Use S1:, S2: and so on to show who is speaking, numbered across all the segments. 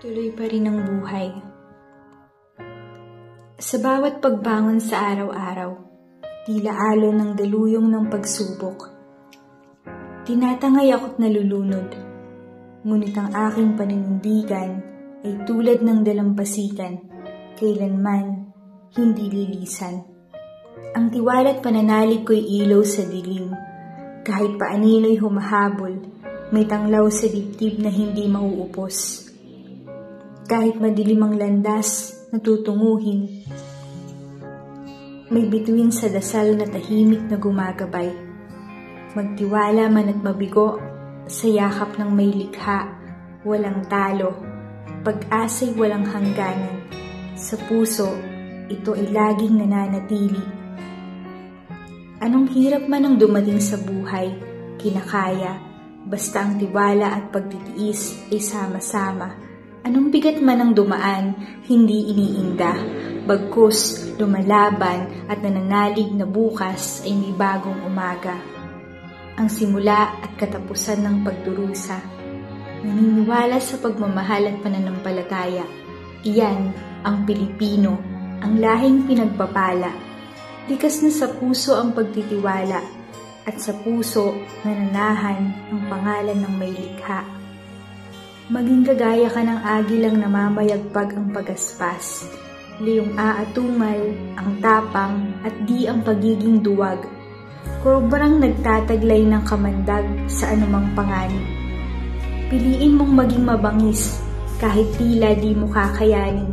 S1: Tuloy pa rin ang buhay. Sa bawat pagbangon sa araw-araw, tila alon ng daluyong ng pagsubok. Tinatangay ako't nalulunod, ngunit ang aking paninindigan ay tulad ng dalampasigan, kailanman hindi lilisan. Ang tiwala't pananalig ko'y ilaw sa dilim, kahit paanino'y humahabol, may tanglaw sa dibdib na hindi mauupos. Kahit madilim ang landas na tutunguhin, may bituin sa dasal na tahimik na gumagabay. Magtiwala man at mabigo, sa yakap ng may likha, walang talo, pag-asa'y walang hangganan. Sa puso, ito ay laging nananatili. Anong hirap man ang dumating sa buhay, kinakaya, basta ang tiwala at pagtitiis ay sama-sama. Anong bigat man ang dumaan, hindi iniinda, bagkus lumalaban at nananalig na bukas ay may bagong umaga. Ang simula at katapusan ng pagdurusa. Naniniwala sa pagmamahal at pananampalataya. Iyan ang Pilipino, ang lahing pinagpapala. Likas na sa puso ang pagtitiwala at sa puso nananahan ang pangalan ng may likha. Maging gagaya ka ng agilang namamayagpag ang pagaspas, liyong aatungal, ang tapang at di ang pagiging duwag. Kobrang nagtataglay ng kamandag sa anumang panganib. Piliin mong maging mabangis kahit tila di mo kakayanin,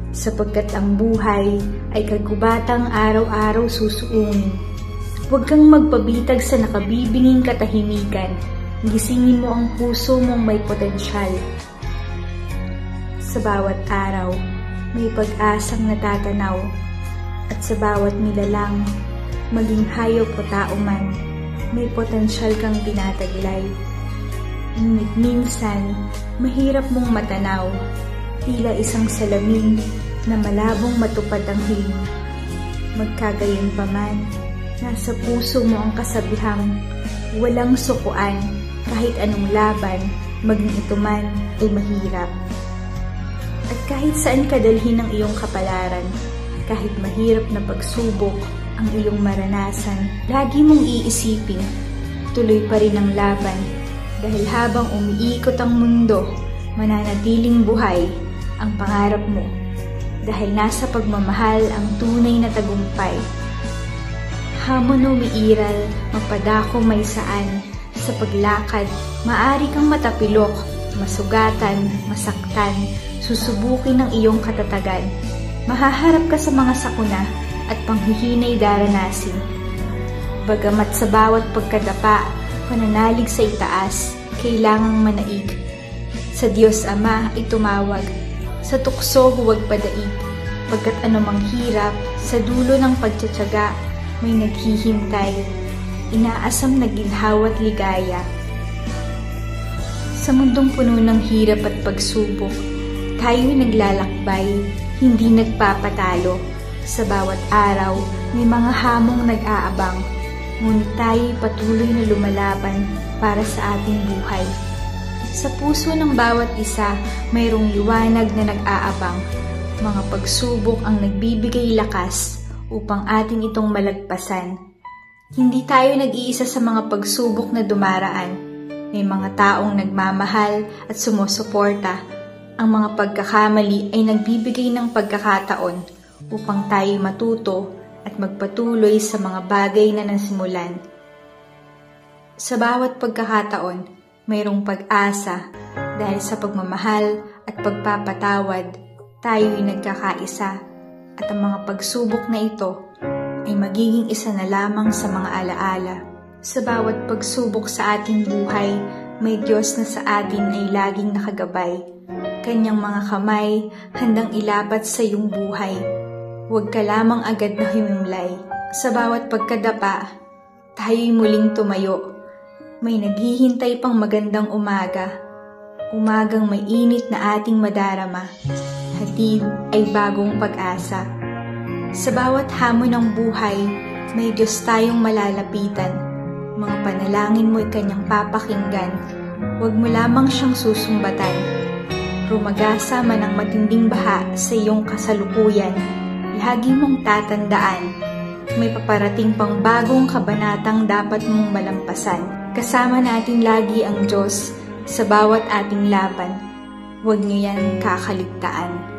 S1: sapagkat ang buhay ay kagubatang araw-araw susuungin. Huwag kang magpabitag sa nakabibinging katahimikan. Gisingin mo ang puso mong may potensyal. Sa bawat araw, may pag-asang natatanaw, at sa bawat nilalang, maging hayop o tao man, may potensyal kang tinataglay. Ngunit minsan, mahirap mong matanaw, tila isang salamin na malabong matupad ang hiling. Magkagayon pa man, nasa puso mo ang kasabihang walang sukuan. Kahit anong laban, maging ito man ay mahirap. At kahit saan kadalhin ang iyong kapalaran, kahit mahirap na pagsubok ang iyong maranasan, lagi mong iisipin, tuloy pa rin ang laban. Dahil habang umiikot ang mundo, mananatiling buhay ang pangarap mo. Dahil nasa pagmamahal ang tunay na tagumpay. Hamon umiiral, mapadako may saan. Sa paglakad, maaari kang matapilok, masugatan, masaktan, susubukin ng iyong katatagan. Mahaharap ka sa mga sakuna at panghihinay daranasin. Bagamat sa bawat pagkadapa, pananalig sa itaas, kailangang manaig. Sa Diyos Ama ay tumawag, sa tukso huwag padaig. Pagkat anumang hirap, sa dulo ng pagtsatsaga, may naghihintay. Inaasam na ginhawa at ligaya. Sa mundong puno ng hirap at pagsubok, tayo'y naglalakbay, hindi nagpapatalo. Sa bawat araw, may mga hamong nag-aabang, ngunit tayo'y patuloy na lumalaban para sa ating buhay. Sa puso ng bawat isa, mayroong liwanag na nag-aabang. Mga pagsubok ang nagbibigay lakas upang ating itong malagpasan. Hindi tayo nag-iisa sa mga pagsubok na dumaraan. May mga taong nagmamahal at sumusuporta. Ang mga pagkakamali ay nagbibigay ng pagkakataon upang tayo matuto at magpatuloy sa mga bagay na nasimulan. Sa bawat pagkakataon, mayroong pag-asa dahil sa pagmamahal at pagpapatawad, tayo'y nagkakaisa at ang mga pagsubok na ito ay magiging isa na lamang sa mga alaala. Sa bawat pagsubok sa ating buhay, may Diyos na sa atin ay laging nakagabay. Kanyang mga kamay handang ilapat sa iyong buhay. Huwag ka lamang agad na humimlay. Sa bawat pagkadapa, tayo'y muling tumayo. May naghihintay pang magandang umaga umagang may init na ating madarama, hatid ay bagong pag-asa. Sa bawat hamon ng buhay, may Diyos tayong malalapitan. Mga panalangin mo'y kanyang papakinggan, huwag mo lamang siyang susumbatan. Rumagasa man ang matinding baha sa iyong kasalukuyan, lagi mong tatandaan, may paparating pang bagong kabanatang dapat mong malampasan. Kasama natin lagi ang Diyos sa bawat ating laban, huwag niyo yan kakaligtaan.